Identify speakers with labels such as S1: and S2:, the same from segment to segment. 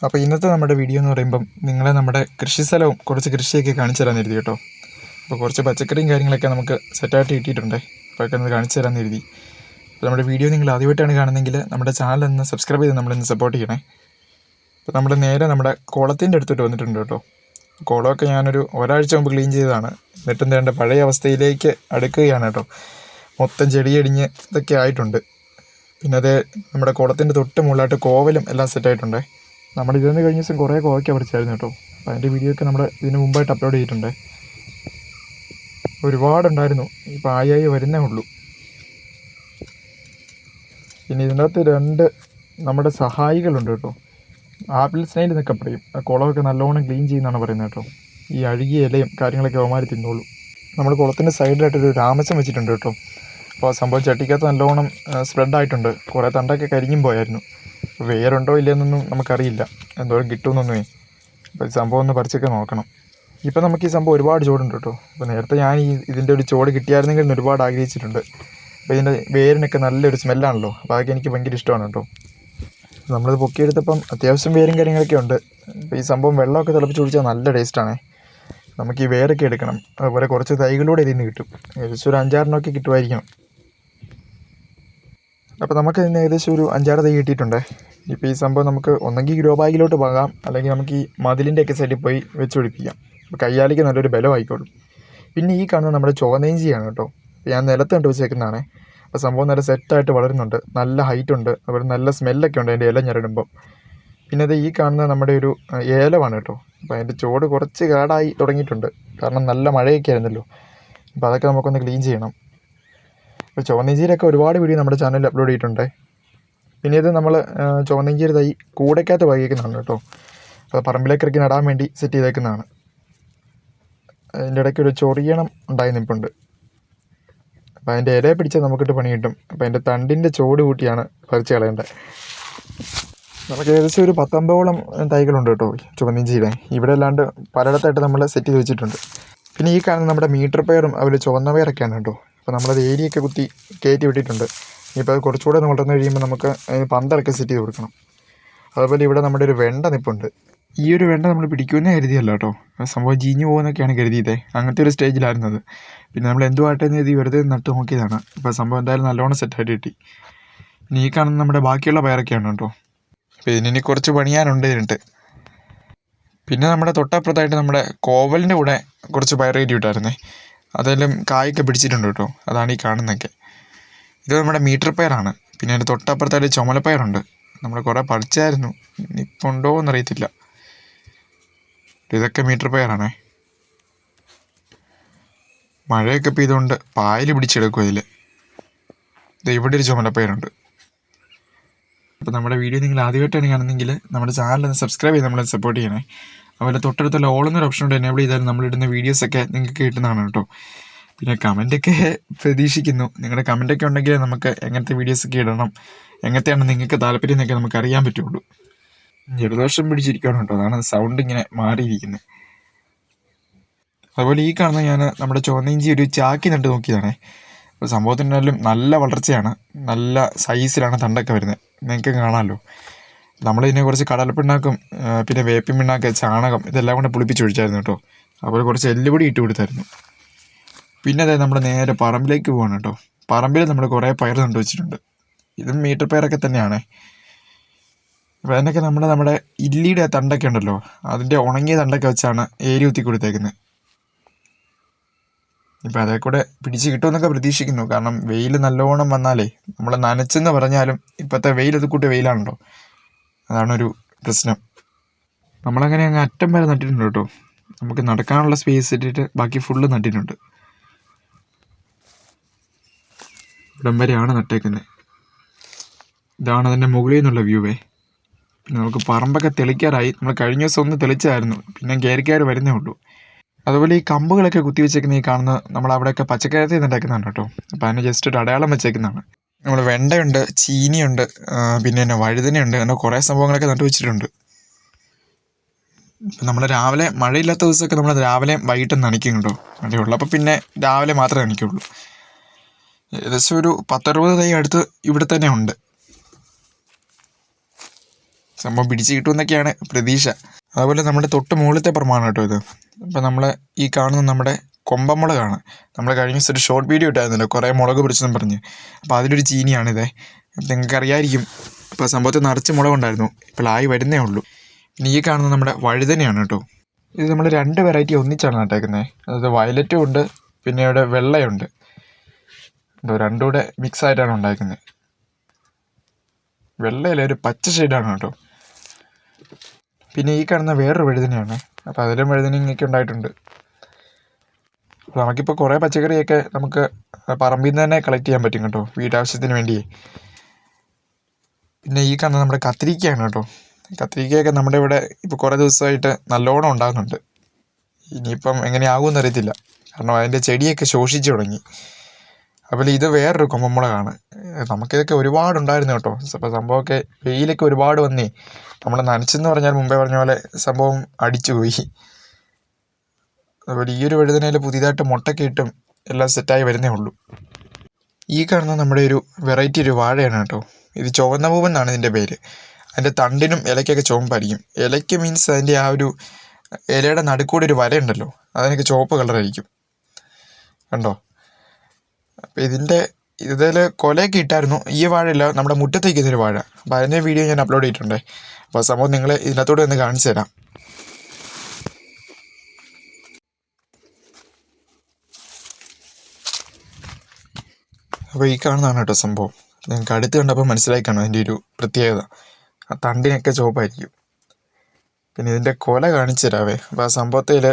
S1: അപ്പോൾ ഇന്നത്തെ നമ്മുടെ വീഡിയോ എന്ന് പറയുമ്പം നിങ്ങളെ നമ്മുടെ കൃഷി സ്ഥലവും കുറച്ച് കൃഷിയൊക്കെ കാണിച്ചു തരാൻ കരുതി കേട്ടോ. അപ്പോൾ കുറച്ച് പച്ചക്കറിയും കാര്യങ്ങളൊക്കെ നമുക്ക് സെറ്റായിട്ട് കിട്ടിയിട്ടുണ്ട്. അപ്പോൾ ഒക്കെ ഒന്ന് കാണിച്ചു തരാൻ കരുതി. അപ്പോൾ നമ്മുടെ വീഡിയോ നിങ്ങൾ ആദ്യമായിട്ടാണ് കാണുന്നതെങ്കിൽ നമ്മുടെ ചാനൽ ഒന്ന് സബ്സ്ക്രൈബ് ചെയ്ത് നമ്മളൊന്ന് സപ്പോർട്ട് ചെയ്യണേ. അപ്പോൾ നമ്മൾ നേരെ നമ്മുടെ കുളത്തിൻ്റെ അടുത്തോട്ട് വന്നിട്ടുണ്ട് കേട്ടോ. കുളമൊക്കെ ഞാനൊരു ഒരാഴ്ച മുമ്പ് ക്ലീൻ ചെയ്തതാണ്. എന്നിട്ടും വേണ്ട പഴയ അവസ്ഥയിലേക്ക് അടുക്കുകയാണ് കേട്ടോ. മൊത്തം ചെടിയടിഞ്ഞ് ഇതൊക്കെ ആയിട്ടുണ്ട്. പിന്നെ അത് നമ്മുടെ കുളത്തിൻ്റെ തൊട്ട് മുകളിലായിട്ട് കോവലും എല്ലാം സെറ്റായിട്ടുണ്ട്. നമ്മൾ ഇതിന് കഴിഞ്ഞ ദിവസം കുറേ കോവയ്ക്ക പറിച്ചായിരുന്നു കേട്ടോ. അപ്പോൾ അതിൻ്റെ വീഡിയോ ഒക്കെ നമ്മൾ ഇതിന് മുമ്പായിട്ട് അപ്ലോഡ് ചെയ്തിട്ടുണ്ട്. ഒരുപാടുണ്ടായിരുന്നു, ഇപ്പോൾ ആയി വരുന്നേ ഉള്ളൂ. പിന്നെ ഇതിൻ്റെ അകത്ത് രണ്ട് നമ്മുടെ സഹായികളുണ്ട് കേട്ടോ. ആപ്പിൾ സ്നൈൽ എന്നൊക്കെ പറയും. ആ കുളമൊക്കെ നല്ലോണം ക്ലീൻ ചെയ്യുന്നതാണ് പറയുന്നത് കേട്ടോ. ഈ അഴുകിയ ഇലയും കാര്യങ്ങളൊക്കെ അവന്മാർ തിന്നോളൂ. നമ്മൾ കുളത്തിൻ്റെ സൈഡിലായിട്ടൊരു രാമച്ചം വെച്ചിട്ടുണ്ട് കേട്ടോ. അപ്പോൾ സംഭവം ചട്ടിക്കകത്ത് നല്ലോണം സ്പ്രെഡായിട്ടുണ്ട്. കുറേ തണ്ടൊക്കെ കരിഞ്ഞും പോയായിരുന്നു. വേരുണ്ടോ ഇല്ലയെന്നൊന്നും നമുക്കറിയില്ല, എന്തോരം കിട്ടുമെന്നൊന്നുമേ. അപ്പോൾ ഈ സംഭവം ഒന്ന് പറിച്ചൊക്കെ നോക്കണം. ഇപ്പം നമുക്ക് ഈ സംഭവം ഒരുപാട് ചോടുണ്ട് കേട്ടോ. അപ്പോൾ നേരത്തെ ഞാൻ ഇതിൻ്റെ ഒരു ചോട് കിട്ടിയായിരുന്നെങ്കിൽ എന്ന് ഒരുപാട് ആഗ്രഹിച്ചിട്ടുണ്ട്. അപ്പോൾ ഇതിൻ്റെ വേരിനൊക്കെ നല്ലൊരു സ്മെല്ലാണല്ലോ. അപ്പോൾ അതൊക്കെ എനിക്ക് ഭയങ്കര ഇഷ്ടമാണ് കേട്ടോ. നമ്മളിത് പൊക്കിയെടുത്തപ്പം അത്യാവശ്യം വേരും കാര്യങ്ങളൊക്കെ ഉണ്ട്. അപ്പോൾ ഈ സംഭവം വെള്ളമൊക്കെ തിളപ്പിച്ച് കുടിച്ചാൽ നല്ല ടേസ്റ്റാണേ. നമുക്ക് ഈ വേരൊക്കെ എടുക്കണം. അതുപോലെ കുറച്ച് തൈകളൂടെ ഇതിൽ നിന്ന് കിട്ടും. ഏകദേശം ഒരു 5-6 കിട്ടുമായിരിക്കണം. അപ്പോൾ നമുക്ക് ഇതിന് ഏകദേശം ഒരു 5-6 തൈ കിട്ടിയിട്ടുണ്ട്. ഇപ്പോൾ ഈ സംഭവം നമുക്ക് ഒന്നെങ്കിൽ ഗ്രോ ബാഗിലോട്ട് പോകാം, അല്ലെങ്കിൽ നമുക്ക് ഈ മതിലിൻ്റെയൊക്കെ സൈഡിൽ പോയി വെച്ച് പിടിപ്പിക്കാം. അപ്പോൾ കയ്യാലിക്ക് നല്ലൊരു ബലം ആയിക്കോളും. പിന്നെ ഈ കാണുന്നത് നമ്മുടെ ചുവന്നേഞ്ചിയാണ് കേട്ടോ. ഞാൻ നിലത്ത് കണ്ടു വെച്ചേക്കുന്നതാണ്. അപ്പോൾ സംഭവം നല്ല സെറ്റായിട്ട് വളരുന്നുണ്ട്, നല്ല ഹൈറ്റ് ഉണ്ട്, അതുപോലെ നല്ല സ്മെല്ലൊക്കെ ഉണ്ട് അതിൻ്റെ ഇല ഞെരടുമ്പം. പിന്നെ അത് ഈ കാണുന്നത് നമ്മുടെ ഒരു ഏലമാണ് കേട്ടോ. അപ്പോൾ അതിൻ്റെ ചോട് കുറച്ച് കാടായി തുടങ്ങിയിട്ടുണ്ട്, കാരണം നല്ല മഴയൊക്കെ ആയിരുന്നല്ലോ. അപ്പോൾ അതൊക്കെ നമുക്കൊന്ന് ക്ലീൻ ചെയ്യണം. അപ്പോൾ ചുവന്നേഞ്ചിയിലൊക്കെ ഒരുപാട് വീഡിയോ നമ്മുടെ ചാനലിൽ അപ്ലോഡ് ചെയ്തിട്ടുണ്ട്. പിന്നെ ഇത് നമ്മൾ ചുവന്നേഞ്ചിയുടെ തൈ കൂടയ്ക്കകത്ത് വൈകിക്കുന്നതാണ് കേട്ടോ. അപ്പോൾ പറമ്പിലേക്കിറക്കി നടാൻ വേണ്ടി സെറ്റ് ചെയ്തേക്കുന്നതാണ്. അതിൻ്റെ ഇടയ്ക്ക് ഒരു ചൊറിയണം ഉണ്ടായി നിൽപ്പുണ്ട്. അപ്പോൾ അതിൻ്റെ ഇലയെ പിടിച്ചാൽ നമുക്കിട്ട് പണി കിട്ടും. അപ്പോൾ അതിൻ്റെ തണ്ടിൻ്റെ ചോട് കൂട്ടിയാണ് പറിച്ച് കളയേണ്ടത്. നമുക്ക് ഏകദേശം ഒരു 10-50ഓളം തൈകളുണ്ട് കേട്ടോ ചുവന്നേഞ്ചിയുടെ. ഇവിടെ അല്ലാണ്ട് പലയിടത്തായിട്ട് നമ്മൾ സെറ്റ് ചെയ്ത് വെച്ചിട്ടുണ്ട്. പിന്നെ ഈ കാണുന്ന നമ്മുടെ മീറ്റർ പയറും അതുപോലെ ചുവന്ന പയറൊക്കെയാണ് കേട്ടോ. അപ്പോൾ നമ്മളത് ഏരിയൊക്കെ കുത്തി കയറ്റി വിട്ടിട്ടുണ്ട്. ഇപ്പോൾ അത് കുറച്ചുകൂടെ ഒന്ന് വളർന്നു കഴിയുമ്പോൾ നമുക്ക് പന്തലൊക്കെ സെറ്റ് ചെയ്ത് കൊടുക്കണം. അതുപോലെ ഇവിടെ നമ്മുടെ ഒരു വെണ്ട നിൽപ്പുണ്ട്. ഈ ഒരു വെണ്ട നമ്മൾ പിടിക്കുമെന്നേ കരുതിയല്ല കേട്ടോ. സംഭവം ചീഞ്ഞു പോകുന്നൊക്കെയാണ് കരുതിയതേ. അങ്ങനത്തെ ഒരു സ്റ്റേജിലായിരുന്നത്. പിന്നെ നമ്മൾ എന്തുമായിട്ടെന്ന് കരുതി വെറുതെ നട്ട് നോക്കിയതാണ്. അപ്പോൾ സംഭവം എന്തായാലും നല്ലോണം സെറ്റായിട്ട് കിട്ടി. ഇനി ഈ കാണുന്ന നമ്മുടെ ബാക്കിയുള്ള പയറൊക്കെയാണ് കേട്ടോ. അപ്പോൾ ഇതിനി കുറച്ച് പണിയാനുണ്ട് ഇതിനിട്ട്. പിന്നെ നമ്മുടെ തൊട്ടപ്പുറത്തായിട്ട് നമ്മുടെ കോവലിൻ്റെ കൂടെ കുറച്ച് പയർ കയറ്റി വിട്ടായിരുന്നേ. അതെല്ലാം കായൊക്കെ പിടിച്ചിട്ടുണ്ട് കേട്ടോ. അതാണ് ഈ കാണുന്നതൊക്കെ. ഇത് നമ്മുടെ മീറ്റർ പയറാണ്. പിന്നെ അതിൻ്റെ തൊട്ടപ്പുറത്തായിട്ട് ചുമലപ്പയറുണ്ട്. നമ്മൾ കുറേ പറിച്ചായിരുന്നു, ഇപ്പോൾ ഉണ്ടോ എന്നറിയത്തില്ല. ഇതൊക്കെ മീറ്റർ പയറാണേ. മഴയൊക്കെ പെയ്തുകൊണ്ട് പായൽ പിടിച്ചെടുക്കും അതിൽ. ഇത് ഇവിടെ ഒരു ചുമലപ്പയറുണ്ട്. അപ്പോൾ നമ്മുടെ വീഡിയോ നിങ്ങൾ ആദ്യമായിട്ടാണ് കാണുന്നെങ്കിൽ നമ്മുടെ ചാനലൊന്ന് സബ്സ്ക്രൈബ് ചെയ്ത് നമ്മളെ സപ്പോർട്ട് ചെയ്യണേ. അതുപോലെ തൊട്ടടുത്തുള്ള ഓളെന്നൊരു ഓപ്ഷൻ കൊണ്ട് എനേബിൾ ചെയ്താൽ നമ്മളിടുന്ന വീഡിയോസൊക്കെ നിങ്ങൾക്ക് കിട്ടുന്നതാണ് കേട്ടോ. പിന്നെ കമൻറ്റൊക്കെ പ്രതീക്ഷിക്കുന്നു. നിങ്ങളുടെ കമൻറ്റൊക്കെ ഉണ്ടെങ്കിൽ നമുക്ക് എങ്ങനത്തെ വീഡിയോസൊക്കെ ഇടണം, എങ്ങനത്തെയാണ് നിങ്ങൾക്ക് താല്പര്യം എന്നൊക്കെ നമുക്ക് അറിയാൻ പറ്റുള്ളൂ. ജലദോഷം പിടിച്ചിരിക്കുകയാണ് കേട്ടോ, അതാണ് സൗണ്ട് ഇങ്ങനെ മാറിയിരിക്കുന്നത്. അതുപോലെ ഈ കാണുന്ന ഞാൻ നമ്മുടെ ചുവന്നേഞ്ചി ഒരു ചാക്കി നട്ട് നോക്കിയതാണേ. അപ്പോൾ സംഭവത്തിനാലും നല്ല വളർച്ചയാണ്, നല്ല സൈസിലാണ് തണ്ടൊക്കെ വരുന്നത്. നിങ്ങൾക്ക് കാണാമല്ലോ. നമ്മളിതിനെ കുറച്ച് കടലപ്പിണ്ണാക്കും പിന്നെ വേപ്പിൻ പിണ്ണാക്ക്, ചാണകം ഇതെല്ലാം കൂടെ പുളിപ്പിച്ചൊഴിച്ചായിരുന്നു കേട്ടോ. അതുപോലെ കുറച്ച് എല്ലുപൊടി ഇട്ട് കൊടുത്തായിരുന്നു. പിന്നെ അതായത് നമ്മൾ നേരെ പറമ്പിലേക്ക് പോവാണ് കേട്ടോ. പറമ്പിൽ നമ്മൾ കുറേ പയർ നട്ട് വെച്ചിട്ടുണ്ട്. ഇതും മീറ്റർ പയറൊക്കെ തന്നെയാണ്. അപ്പോൾ അതിനൊക്കെ നമ്മുടെ ഇല്ലിയുടെ തണ്ടൊക്കെ ഉണ്ടല്ലോ, അതിൻ്റെ ഉണങ്ങിയ തണ്ടൊക്കെ വെച്ചാണ് ഏരി കുത്തി കൊടുത്തേക്കുന്നത്. ഇപ്പം അതേ കൂടെ പിടിച്ച് കിട്ടുമെന്നൊക്കെ പ്രതീക്ഷിക്കുന്നു. കാരണം വെയിൽ നല്ലോണം വന്നാലേ നമ്മൾ നനച്ചെന്ന് പറഞ്ഞാലും ഇപ്പോഴത്തെ വെയിൽ അത് കൂട്ടി വെയിലാണല്ലോ, അതാണൊരു പ്രശ്നം. നമ്മളങ്ങനെ അങ്ങ് അറ്റം വരെ നട്ടിട്ടുണ്ട് കേട്ടോ. നമുക്ക് നടക്കാനുള്ള സ്പേസ് ഇട്ടിട്ട് ബാക്കി ഫുള്ള് നട്ടിട്ടുണ്ട്. ഇവിടം വരെയാണ് നട്ടേക്കുന്നത്. ഇതാണ് അതിൻ്റെ മുകളിൽ നിന്നുള്ള വ്യൂവേ. പിന്നെ നമുക്ക് പറമ്പൊക്കെ തെളിക്കാറായി. നമ്മൾ കഴിഞ്ഞ ദിവസം ഒന്ന് തെളിച്ചായിരുന്നു, പിന്നെ കയറിക്കയറി വരുന്നേ ഉള്ളൂ. അതുപോലെ ഈ കമ്പുകളൊക്കെ കുത്തി വെച്ചേക്കുന്ന ഈ കാണുന്ന നമ്മളവിടെയൊക്കെ പച്ചക്കറിയിൽ നിന്നുണ്ടാക്കുന്നതാണ് കേട്ടോ. അപ്പോൾ അതിന് ജസ്റ്റ് ഒരു അടയാളം വെച്ചേക്കുന്നതാണ്. നമ്മൾ വെണ്ടയുണ്ട്, ചീനിയുണ്ട്, പിന്നെ തന്നെ വഴുതനയുണ്ട്, അങ്ങനെ കുറേ സംഭവങ്ങളൊക്കെ നട്ടു വെച്ചിട്ടുണ്ട്. ഇപ്പം നമ്മൾ രാവിലെ മഴയില്ലാത്ത ദിവസമൊക്കെ നമ്മൾ രാവിലെ വൈകിട്ടും നനയ്ക്കും കേട്ടോ. മഴയുള്ളൂ അപ്പോൾ പിന്നെ രാവിലെ മാത്രമേ നനയ്ക്കുള്ളൂ. ഏകദേശം ഒരു 10-60 തൈ അടുത്ത് ഇവിടെ തന്നെ ഉണ്ട്. സംഭവം പിടിച്ച് കിട്ടുമെന്നൊക്കെയാണ് പ്രതീക്ഷ. അതുപോലെ നമ്മുടെ തൊട്ട് മുകളിലത്തെ പറമ്പാണ് കേട്ടോ ഇത്. ഇപ്പം നമ്മൾ ഈ കാണുന്ന നമ്മുടെ കൊമ്പമുളകാണ്. നമ്മൾ കഴിഞ്ഞ ദിവസം ഒരു ഷോർട്ട് വീഡിയോ ഇട്ടായിരുന്നല്ലോ കുറേ മുളക് പിടിച്ചെന്ന് പറഞ്ഞ്. അപ്പോൾ അതിലൊരു ചീനിയാണിതേ. നിങ്ങൾക്ക് അറിയാമായിരിക്കും. ഇപ്പോൾ സംഭവത്തിൽ നിറച്ച് മുളകുണ്ടായിരുന്നു, ഇപ്പോൾ ആയി വരുന്നേ ഉള്ളൂ. പിന്നെ ഈ കാണുന്നത് നമ്മുടെ വഴുതനയാണ് കേട്ടോ. ഇത് നമ്മൾ 2 വെറൈറ്റി ഒന്നിച്ചാണ് നട്ടേക്കുന്നത്. അതായത് വയലറ്റും ഉണ്ട്, പിന്നെ ഇവിടെ വെള്ളയുണ്ട്. രണ്ടും കൂടെ മിക്സ് ആയിട്ടാണ് ഉണ്ടാക്കുന്നത്. വെള്ളയിലെ ഒരു പച്ച ഷെയ്ഡാണ് കേട്ടോ. പിന്നെ ഈ കാണുന്ന വേറൊരു വഴുതനയാണ്. അപ്പോൾ അതിലും വഴുതനങ്ങയൊക്കെ ഉണ്ടായിട്ടുണ്ട്. അപ്പോൾ നമുക്കിപ്പോൾ കുറേ പച്ചക്കറിയൊക്കെ നമുക്ക് പറമ്പിൽ നിന്ന് തന്നെ കളക്ട് ചെയ്യാൻ പറ്റും കേട്ടോ, വീട്ടാവശ്യത്തിന് വേണ്ടിയേ. പിന്നെ ഈ കാണുന്ന നമ്മുടെ കത്തിരിക്കയാണ് കേട്ടോ. കത്തിരിക്കയൊക്കെ നമ്മുടെ ഇവിടെ ഇപ്പോൾ കുറേ ദിവസമായിട്ട് നല്ലോണം ഉണ്ടാകുന്നുണ്ട്. ഇനിയിപ്പം എങ്ങനെയാകുമെന്ന് അറിയത്തില്ല, കാരണം അതിൻ്റെ ചെടിയൊക്കെ ശോഷിച്ചു തുടങ്ങി. അതുപോലെ ഇത് വേറൊരു കൊമ്പമുളകാണ്. നമുക്കിതൊക്കെ ഒരുപാടുണ്ടായിരുന്നു കേട്ടോ. അപ്പോൾ സംഭവമൊക്കെ വെയിലൊക്കെ ഒരുപാട് വന്നേ നമ്മൾ നനച്ചെന്ന് പറഞ്ഞാൽ മുമ്പേ പറഞ്ഞ പോലെ സംഭവം അടിച്ചു പോയി. അതുപോലെ ഈ ഒരു വഴുതനയിൽ പുതിയതായിട്ട് മുട്ടൊക്കെ ഇട്ടും എല്ലാം സെറ്റായി വരുന്നേ ഉള്ളൂ. ഈ കാണുന്ന നമ്മുടെ ഒരു വെറൈറ്റി ഒരു വാഴയാണ് കേട്ടോ. ഇത് ചുവന്ന പൂവൻ എന്നാണ് ഇതിൻ്റെ പേര്. അതിൻ്റെ തണ്ടിനും ഇലയ്ക്കൊക്കെ ചുവപ്പായിരിക്കും. ഇലയ്ക്ക് മീൻസ് അതിൻ്റെ ആ ഒരു ഇലയുടെ നടുക്കൂടെ ഒരു വരയുണ്ടല്ലോ, അതിനൊക്കെ ചുവപ്പ് കളറായിരിക്കും കണ്ടോ. അപ്പോൾ ഇതിൽ കൊലയൊക്കെ ഇട്ടായിരുന്നു. ഈ വാഴയില്ല, നമ്മുടെ മുറ്റത്തേക്ക് ഇതൊരു വാഴ. അപ്പോൾ അതിൻ്റെ വീഡിയോ ഞാൻ അപ്ലോഡ് ചെയ്തിട്ടുണ്ട്. അപ്പോൾ ആ സംഭവം നിങ്ങളെ ഇതിനകത്തോടെ ഒന്ന് കാണിച്ചു തരാം. അപ്പോൾ ഈ കാണുന്നതാണ് കേട്ടോ സംഭവം. നിങ്ങൾക്ക് അടുത്ത് കണ്ടപ്പോൾ മനസ്സിലായി കാണും അതിൻ്റെ ഒരു പ്രത്യേകത. ആ തണ്ടിനൊക്കെ ചുവപ്പായിരിക്കും. പിന്നെ ഇതിൻ്റെ കൊല കാണിച്ചു തരാവേ. അപ്പോൾ ആ സംഭവത്തിൽ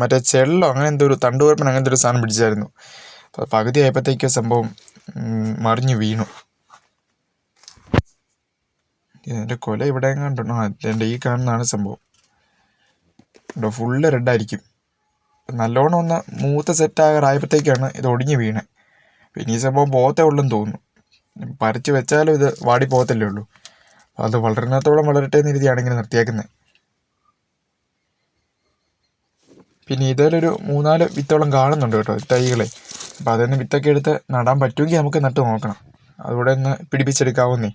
S1: മറ്റേ ചെള്ളോ അങ്ങനെ എന്തോ ഒരു തണ്ടുപരപ്പൻ അങ്ങനത്തെ ഒരു സാധനം പിടിച്ചായിരുന്നു. അപ്പോൾ പകുതി ആയപ്പോഴത്തേക്ക് സംഭവം മറിഞ്ഞു വീണു. ഇതിൻ്റെ കൊല ഇവിടെ കണ്ടോ. അതിൻ്റെ ഈ കാണുന്നതാണ് സംഭവം കേട്ടോ. ഫുള്ള് റെഡായിരിക്കും. നല്ലോണം ഒന്ന് മൂത്ത് സെറ്റാകാറായപ്പോഴത്തേക്കാണ് ഇത് ഒടിഞ്ഞ് വീണത്. പിന്നെ ഈ സംഭവം പോകത്തേ ഉള്ളെന്ന് തോന്നുന്നു. പറിച്ച് വെച്ചാലും ഇത് വാടി പോകത്തല്ലേ ഉള്ളൂ. അത് വളരുന്നിടത്തോളം വളരട്ടെ എന്ന് രീതിയാണ് ഇങ്ങനെ നിർത്തിയേക്കുന്നത്. പിന്നെ ഇതിലൊരു 3-4 വിത്തോളം കാണുന്നുണ്ട് കേട്ടോ തൈകളെ. അപ്പോൾ അതിൽ നിന്ന് വിത്തൊക്കെ എടുത്ത് നടാൻ പറ്റുമെങ്കിൽ നമുക്ക് നട്ട് നോക്കണം. അതുകൂടെ ഒന്ന് പിടിപ്പിച്ചെടുക്കാവുന്നേ.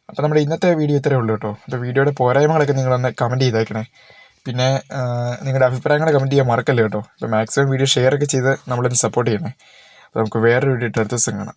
S1: അപ്പോൾ നമ്മുടെ ഇന്നത്തെ വീഡിയോ ഇത്രയേ ഉള്ളൂ കേട്ടോ. അപ്പോൾ വീഡിയോയുടെ പോരായ്മകളൊക്കെ നിങ്ങളൊന്ന് കമൻറ്റ് ചെയ്തേക്കണേ. പിന്നെ നിങ്ങളുടെ അഭിപ്രായങ്ങൾ കമൻറ്റ് ചെയ്യാൻ മറക്കല്ലേ കേട്ടോ. അപ്പോൾ മാക്സിമം വീഡിയോ ഷെയർ ഒക്കെ ചെയ്ത് നമ്മളൊന്ന് സപ്പോർട്ട് ചെയ്യണേ. അപ്പോൾ നമുക്ക് വേറൊരു വീഡിയോ അടുത്ത ദിവസം കാണാം.